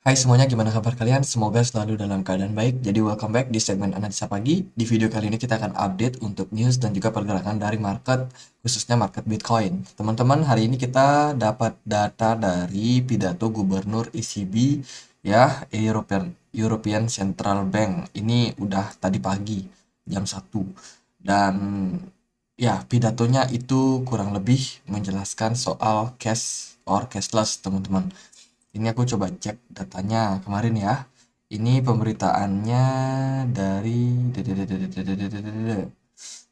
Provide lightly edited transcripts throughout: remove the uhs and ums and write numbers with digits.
Hai semuanya, gimana kabar kalian? Semoga selalu dalam keadaan baik. Jadi welcome back di segmen Analisa Pagi. Di video kali ini kita akan update untuk news dan juga pergerakan dari market, khususnya market Bitcoin. Teman-teman, hari ini kita dapat data dari pidato Gubernur ECB, ya, European Central Bank. Ini udah tadi pagi, jam 1. Dan ya, pidatonya itu kurang lebih menjelaskan soal cash or cashless, teman-teman. Ini aku coba cek datanya kemarin ya. Ini pemberitaannya dari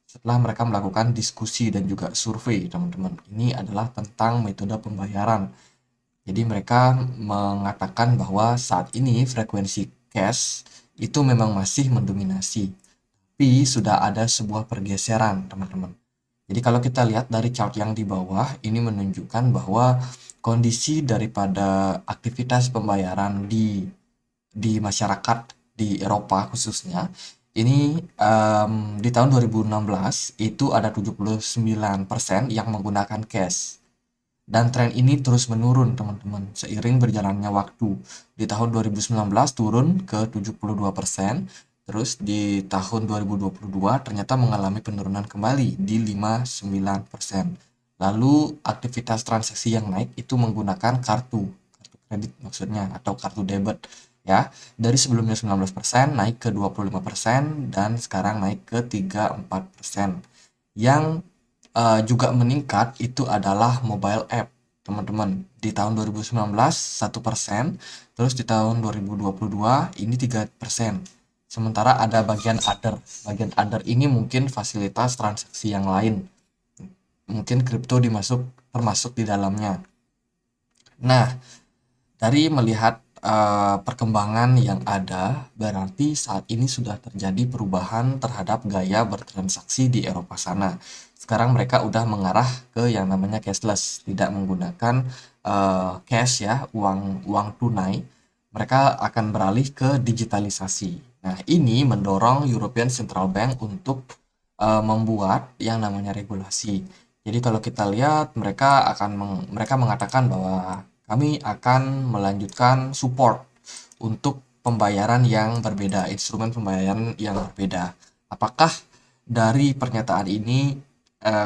setelah mereka melakukan diskusi dan juga survei, teman-teman. Ini adalah tentang metode pembayaran. Jadi mereka mengatakan bahwa saat ini frekuensi cash itu memang masih mendominasi. Tapi sudah ada sebuah pergeseran, teman-teman. Jadi kalau kita lihat dari chart yang di bawah, ini menunjukkan bahwa kondisi daripada aktivitas pembayaran di masyarakat di Eropa khususnya, ini di tahun 2016 itu ada 79% yang menggunakan cash. Dan tren ini terus menurun, teman-teman, seiring berjalannya waktu. Di tahun 2019 turun ke 72%, terus di tahun 2022 ternyata mengalami penurunan kembali di 59%. Lalu aktivitas transaksi yang naik itu menggunakan kartu kredit maksudnya, atau kartu debit ya. Dari sebelumnya 19% naik ke 25% dan sekarang naik ke 34%. Yang juga meningkat itu adalah mobile app, teman-teman. Di tahun 2019 1%, terus di tahun 2022 ini 3%. Sementara ada bagian other. Bagian other ini mungkin fasilitas transaksi yang lain. Mungkin kripto termasuk di dalamnya. Nah, dari melihat perkembangan yang ada, berarti saat ini sudah terjadi perubahan terhadap gaya bertransaksi di Eropa sana. Sekarang mereka udah mengarah ke yang namanya cashless, tidak menggunakan cash ya, uang uang tunai. Mereka akan beralih ke digitalisasi. Nah, ini mendorong European Central Bank untuk membuat yang namanya regulasi. Jadi kalau kita lihat mereka mengatakan bahwa kami akan melanjutkan support untuk pembayaran yang berbeda, instrumen pembayaran yang berbeda. Apakah dari pernyataan ini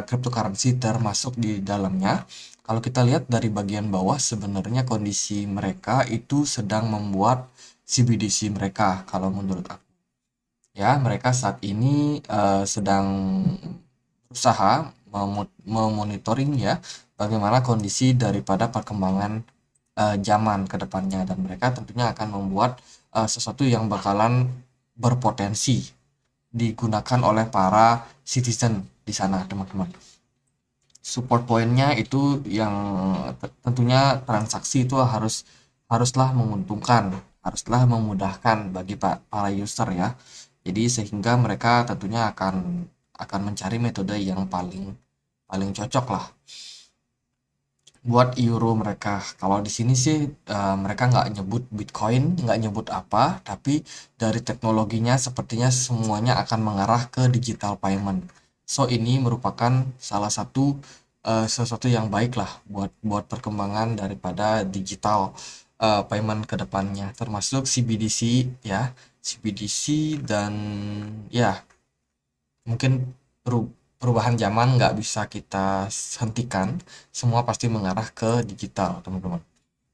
cryptocurrency termasuk di dalamnya? Kalau kita lihat dari bagian bawah, sebenarnya kondisi mereka itu sedang membuat CBDC mereka, kalau menurut aku. Ya, mereka saat ini sedang berusaha memonitoring ya bagaimana kondisi daripada perkembangan zaman ke depannya, dan mereka tentunya akan membuat sesuatu yang bakalan berpotensi digunakan oleh para citizen di sana, teman-teman. Support pointnya itu yang tentunya transaksi itu haruslah menguntungkan, haruslah memudahkan bagi para user ya. Jadi sehingga mereka tentunya akan mencari metode yang paling paling cocok lah buat euro mereka. Kalau di sini sih mereka nggak nyebut Bitcoin, nggak nyebut apa, tapi dari teknologinya sepertinya semuanya akan mengarah ke digital payment. So ini merupakan salah satu sesuatu yang baik lah buat perkembangan daripada digital payment ke depannya, termasuk CBDC ya, CBDC dan ya mungkin perubahan zaman nggak bisa kita hentikan, semua pasti mengarah ke digital, teman-teman.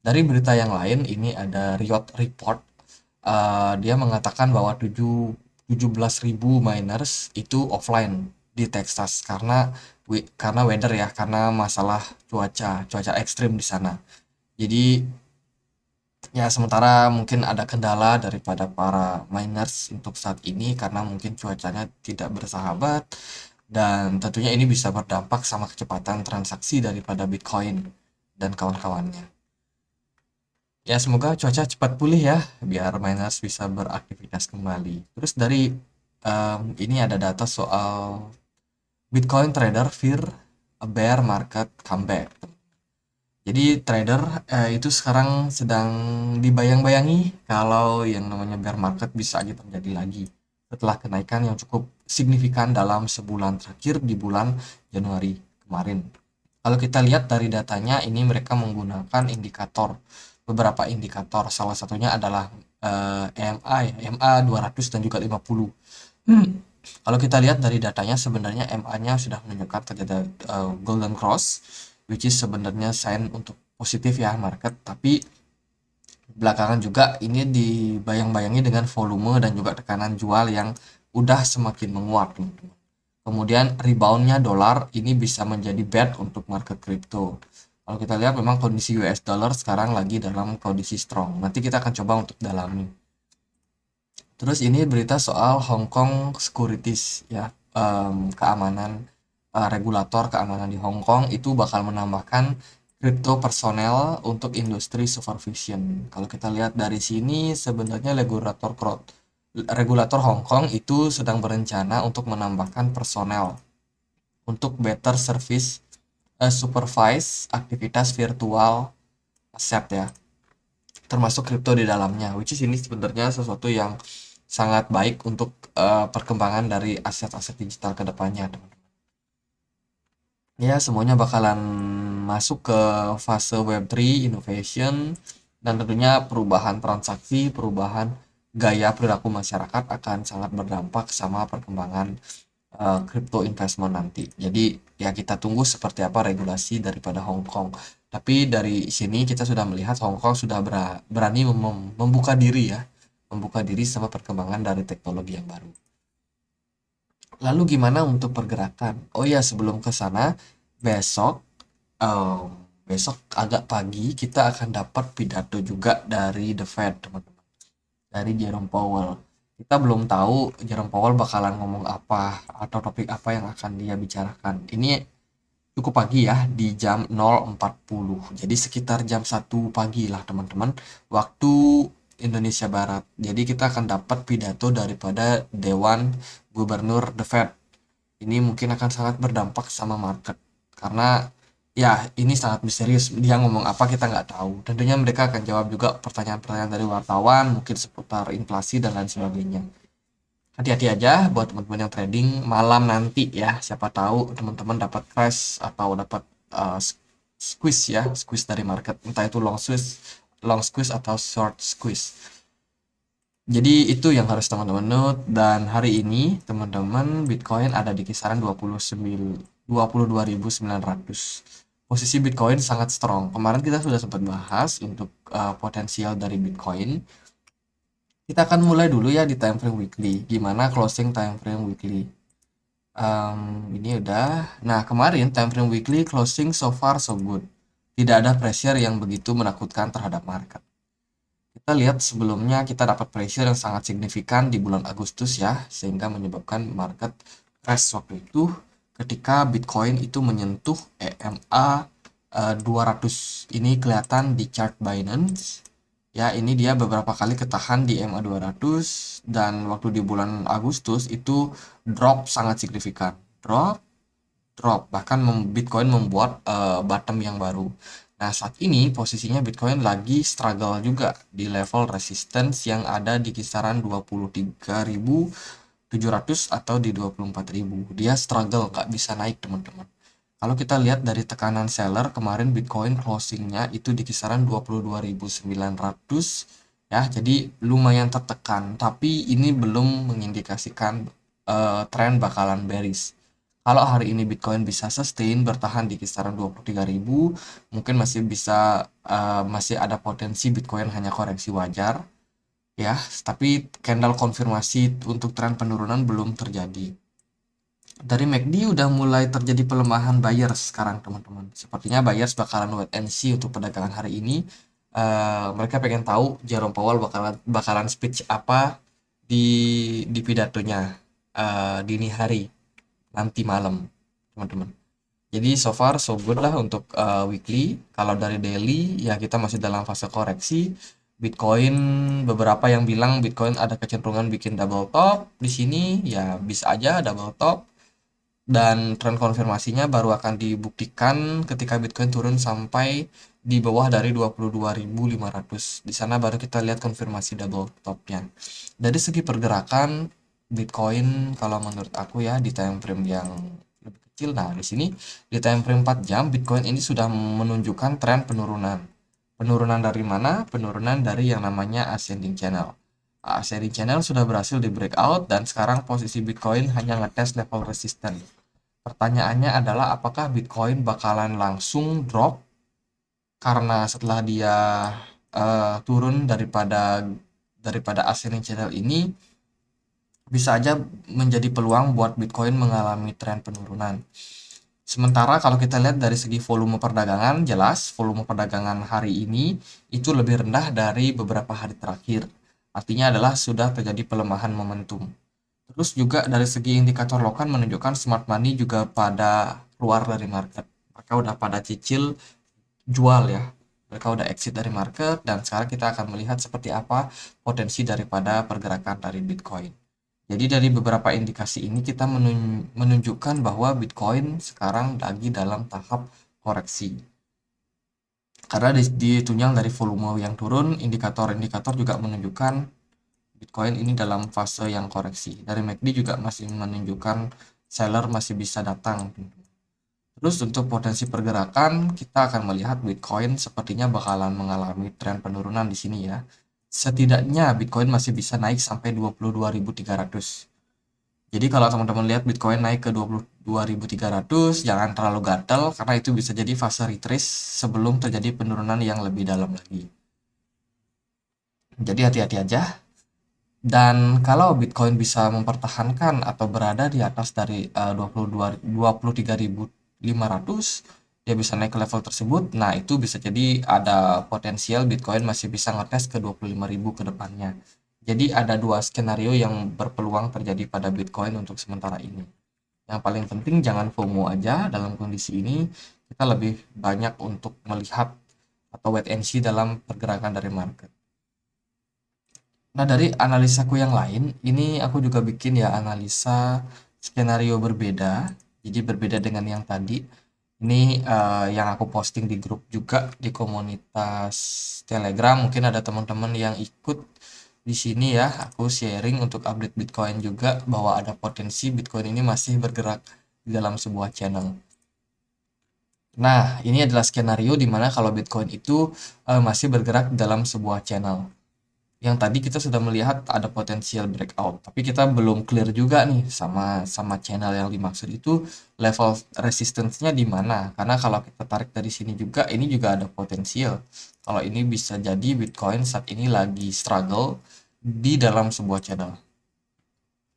Dari berita yang lain, ini ada Riot Report. Dia mengatakan bahwa 17.000 miners itu offline di Texas karena weather ya, karena masalah cuaca ekstrim di sana. Jadi ya, sementara mungkin ada kendala daripada para miners untuk saat ini karena mungkin cuacanya tidak bersahabat, dan tentunya ini bisa berdampak sama kecepatan transaksi daripada Bitcoin dan kawan-kawannya. Ya, semoga cuaca cepat pulih ya, biar miners bisa beraktivitas kembali. Terus dari ini ada data soal Bitcoin trader fear a bear market comeback. Jadi trader itu sekarang sedang dibayang-bayangi kalau yang namanya bear market bisa aja terjadi lagi setelah kenaikan yang cukup signifikan dalam sebulan terakhir di bulan Januari kemarin. Kalau kita lihat dari datanya, ini mereka menggunakan indikator beberapa indikator. Salah satunya adalah EMA ya, EMA 200 dan juga 50. Kalau kita lihat dari datanya sebenarnya MA-nya sudah menunjukkan terjadi golden cross, which is sebenarnya sign untuk positif ya market, tapi belakangan juga ini dibayang-bayangi dengan volume dan juga tekanan jual yang udah semakin menguat, teman-teman. Kemudian reboundnya dolar ini bisa menjadi bad untuk market crypto. Kalau kita lihat memang kondisi US dollar sekarang lagi dalam kondisi strong. Nanti kita akan coba untuk dalami. Terus ini berita soal Hong Kong Securities ya, keamanan, regulator keamanan di Hong Kong itu bakal menambahkan crypto personel untuk industri supervision. Kalau kita lihat dari sini sebenarnya regulator Hong Kong itu sedang berencana untuk menambahkan personel untuk better service supervise aktivitas virtual aset ya, termasuk kripto di dalamnya, which is ini sebenarnya sesuatu yang sangat baik untuk perkembangan dari aset-aset digital ke depannya, teman-teman. Ya, semuanya bakalan masuk ke fase Web3 innovation dan tentunya perubahan transaksi, perubahan gaya perilaku masyarakat akan sangat berdampak sama perkembangan crypto investment nanti. Jadi ya kita tunggu seperti apa regulasi daripada Hong Kong. Tapi dari sini kita sudah melihat Hong Kong sudah berani membuka diri ya, membuka diri sama perkembangan dari teknologi yang baru. Lalu gimana untuk pergerakan? Oh ya, sebelum ke sana, besok eh, besok agak pagi kita akan dapat pidato juga dari The Fed, teman-teman. Dari Jerome Powell. Kita belum tahu Jerome Powell bakalan ngomong apa atau topik apa yang akan dia bicarakan. Ini cukup pagi ya, di jam 0.40. Jadi sekitar jam 1 pagi lah, teman-teman, waktu Indonesia Barat. Jadi kita akan dapat pidato daripada Dewan Gubernur The Fed. Ini mungkin akan sangat berdampak sama market karena ya ini sangat misterius, dia ngomong apa kita nggak tahu. Tentunya mereka akan jawab juga pertanyaan-pertanyaan dari wartawan mungkin seputar inflasi dan lain sebagainya. Hati-hati aja buat teman-teman yang trading malam nanti ya, siapa tahu teman-teman dapat crash atau dapat uh, squeeze ya, squeeze dari market, entah itu long squeeze atau short squeeze. Jadi itu yang harus teman-teman note, dan hari ini teman-teman Bitcoin ada di kisaran 22.900. Posisi Bitcoin sangat strong. Kemarin kita sudah sempat bahas untuk potensial dari Bitcoin. Kita akan mulai dulu ya di time frame weekly. Gimana closing time frame weekly? Ini udah. Nah, kemarin time frame weekly closing so far so good. Tidak ada pressure yang begitu menakutkan terhadap market. Kita lihat sebelumnya kita dapat pressure yang sangat signifikan di bulan Agustus ya, sehingga menyebabkan market crash waktu itu ketika Bitcoin itu menyentuh EMA 200. Ini kelihatan di chart Binance. Ya, ini dia beberapa kali ketahan di EMA 200 dan waktu di bulan Agustus itu drop sangat signifikan. Drop bahkan Bitcoin membuat bottom yang baru. Nah, saat ini posisinya Bitcoin lagi struggle juga di level resistance yang ada di kisaran 23.700 atau di 24.000. Dia struggle, nggak bisa naik, teman-teman. Kalau kita lihat dari tekanan seller, kemarin Bitcoin closingnya itu di kisaran 22.900 ya, jadi lumayan tertekan. Tapi ini belum mengindikasikan tren bakalan bearish. Kalau hari ini Bitcoin bisa sustain bertahan di kisaran 23.000, mungkin masih ada potensi Bitcoin hanya koreksi wajar ya, tapi candle konfirmasi untuk tren penurunan belum terjadi. Dari MACD udah mulai terjadi pelemahan buyers sekarang, teman-teman. Sepertinya buyers bakalan wait and see untuk perdagangan hari ini. Mereka pengen tahu Jerome Powell bakalan speech apa di pidatonya dini hari nanti malam, teman-teman. Jadi so far so good lah untuk weekly. Kalau dari daily ya kita masih dalam fase koreksi. Bitcoin, beberapa yang bilang Bitcoin ada kecenderungan bikin double top di sini, ya bisa aja double top. Dan tren konfirmasinya baru akan dibuktikan ketika Bitcoin turun sampai di bawah dari 22.500. Di sana baru kita lihat konfirmasi double topnya. Dari segi pergerakan Bitcoin, kalau menurut aku ya di time frame yang lebih kecil, nah di sini di time frame 4 jam Bitcoin ini sudah menunjukkan tren penurunan. Penurunan dari mana? Penurunan dari yang namanya ascending channel. Ascending channel sudah berhasil di breakout dan sekarang posisi Bitcoin hanya ngetes level resisten. Pertanyaannya adalah apakah Bitcoin bakalan langsung drop karena setelah dia turun daripada ascending channel ini, bisa aja menjadi peluang buat Bitcoin mengalami tren penurunan. Sementara kalau kita lihat dari segi volume perdagangan, jelas volume perdagangan hari ini itu lebih rendah dari beberapa hari terakhir. Artinya adalah sudah terjadi pelemahan momentum. Terus juga dari segi indikator lokal menunjukkan smart money juga pada keluar dari market. Mereka udah pada cicil jual ya. Mereka udah exit dari market dan sekarang kita akan melihat seperti apa potensi daripada pergerakan dari Bitcoin. Jadi dari beberapa indikasi ini kita menunjukkan bahwa Bitcoin sekarang lagi dalam tahap koreksi. Karena ditunjang dari volume yang turun, indikator-indikator juga menunjukkan Bitcoin ini dalam fase yang koreksi. Dari MACD juga masih menunjukkan seller masih bisa datang. Terus untuk potensi pergerakan, kita akan melihat Bitcoin sepertinya bakalan mengalami tren penurunan di sini ya. Setidaknya Bitcoin masih bisa naik sampai 22.300. Jadi kalau teman-teman lihat Bitcoin naik ke 22.300, jangan terlalu gatel karena itu bisa jadi fase retrace sebelum terjadi penurunan yang lebih dalam lagi. Jadi hati-hati aja. Dan kalau Bitcoin bisa mempertahankan atau berada di atas dari 23.500, dia bisa naik ke level tersebut. Nah, itu bisa jadi ada potensial Bitcoin masih bisa ngetes ke 25.000 ke depannya. Jadi ada dua skenario yang berpeluang terjadi pada Bitcoin untuk sementara ini. Yang paling penting jangan FOMO aja dalam kondisi ini. Kita lebih banyak untuk melihat atau wait and see dalam pergerakan dari market. Nah, dari analisaku yang lain, ini aku juga bikin ya analisa skenario berbeda. Jadi berbeda dengan yang tadi. Ini yang aku posting di grup juga di komunitas Telegram. Mungkin ada teman-teman yang ikut di sini ya. Aku sharing untuk update Bitcoin juga bahwa ada potensi Bitcoin ini masih bergerak di dalam sebuah channel. Nah, ini adalah skenario di mana kalau Bitcoin itu masih bergerak dalam sebuah channel. Yang tadi kita sudah melihat ada potensial breakout, tapi kita belum clear juga nih sama channel yang dimaksud itu level resistance-nya di mana. Karena kalau kita tarik dari sini juga ini juga ada potensial. Kalau ini bisa jadi Bitcoin saat ini lagi struggle di dalam sebuah channel.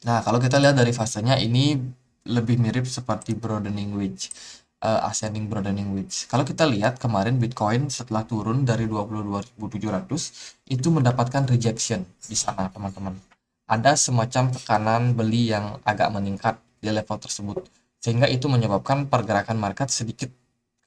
Nah, kalau kita lihat dari fasenya ini lebih mirip seperti broadening wedge, ascending broadening wedge. Kalau kita lihat kemarin Bitcoin setelah turun dari 22.700 itu mendapatkan rejection di sana, teman-teman. Ada semacam tekanan beli yang agak meningkat di level tersebut, sehingga itu menyebabkan pergerakan market sedikit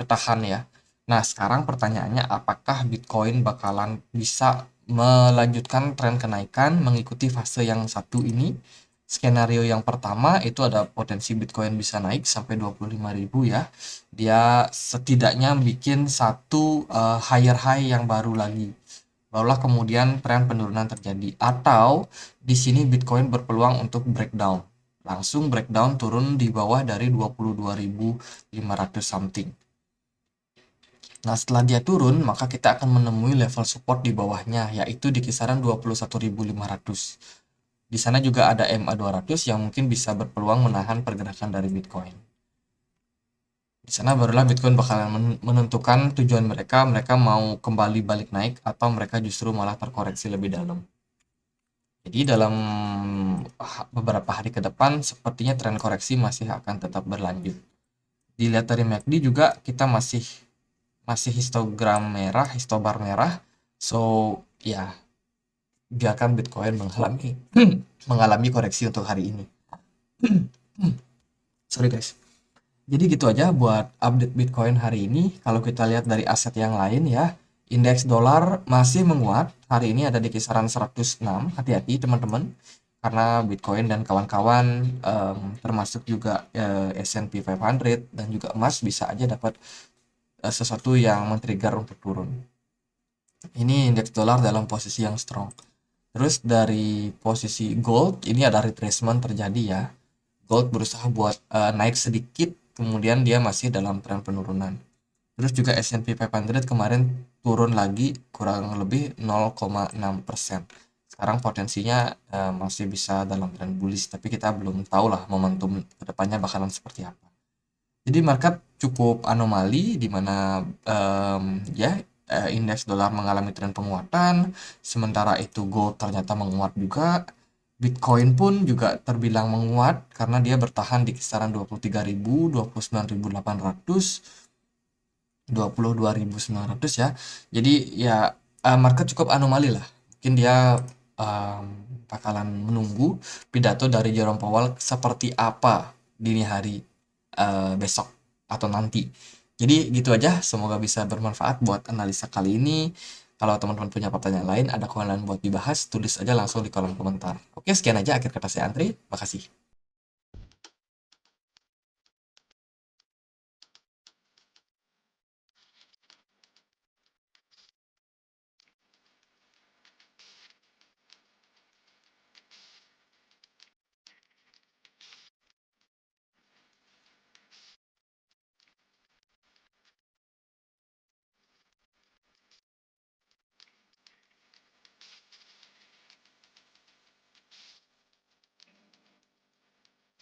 ketahan ya. Nah, sekarang pertanyaannya apakah Bitcoin bakalan bisa melanjutkan tren kenaikan mengikuti fase yang satu ini. Skenario yang pertama itu ada potensi Bitcoin bisa naik sampai 25.000 ya. Dia setidaknya bikin satu higher high yang baru lagi. Barulah kemudian tren penurunan terjadi. Atau di sini Bitcoin berpeluang untuk breakdown. Langsung breakdown turun di bawah dari 22.500 something. Nah, setelah dia turun, maka kita akan menemui level support di bawahnya, yaitu di kisaran 21.500. Di sana juga ada MA200 yang mungkin bisa berpeluang menahan pergerakan dari Bitcoin. Di sana barulah Bitcoin bakalan menentukan tujuan mereka, mereka mau kembali balik naik atau mereka justru malah terkoreksi lebih dalam. Jadi dalam beberapa hari ke depan, sepertinya tren koreksi masih akan tetap berlanjut. Dilihat dari MACD juga kita masih histogram merah, histobar merah. So, ya, biarkan Bitcoin mengalami koreksi untuk hari ini. Sorry guys. Jadi gitu aja buat update Bitcoin hari ini. Kalau kita lihat dari aset yang lain ya, indeks dolar masih menguat. Hari ini ada di kisaran 106. Hati-hati teman-teman. Karena Bitcoin dan kawan-kawan termasuk juga S&P 500 dan juga emas bisa aja dapat sesuatu yang men-trigger untuk turun. Ini indeks dolar dalam posisi yang strong. Terus dari posisi gold, ini ada retracement terjadi ya. Gold berusaha buat naik sedikit, kemudian dia masih dalam tren penurunan. Terus juga S&P 500 kemarin turun lagi kurang lebih 0,6%. Sekarang potensinya masih bisa dalam tren bullish, tapi kita belum tahu lah momentum kedepannya bakalan seperti apa. Jadi market cukup anomali di mana ya indeks dolar mengalami tren penguatan, sementara itu gold ternyata menguat juga. Bitcoin pun juga terbilang menguat karena dia bertahan di kisaran 23.000, 29.800, 22.900 ya. Jadi ya market cukup anomali lah. Mungkin dia bakalan menunggu pidato dari Jerome Powell seperti apa dini hari besok atau nanti. Jadi gitu aja, semoga bisa bermanfaat buat analisa kali ini. Kalau teman-teman punya pertanyaan lain, ada komentar lain buat dibahas, tulis aja langsung di kolom komentar. Oke, sekian aja akhir kata saya Andre. Makasih.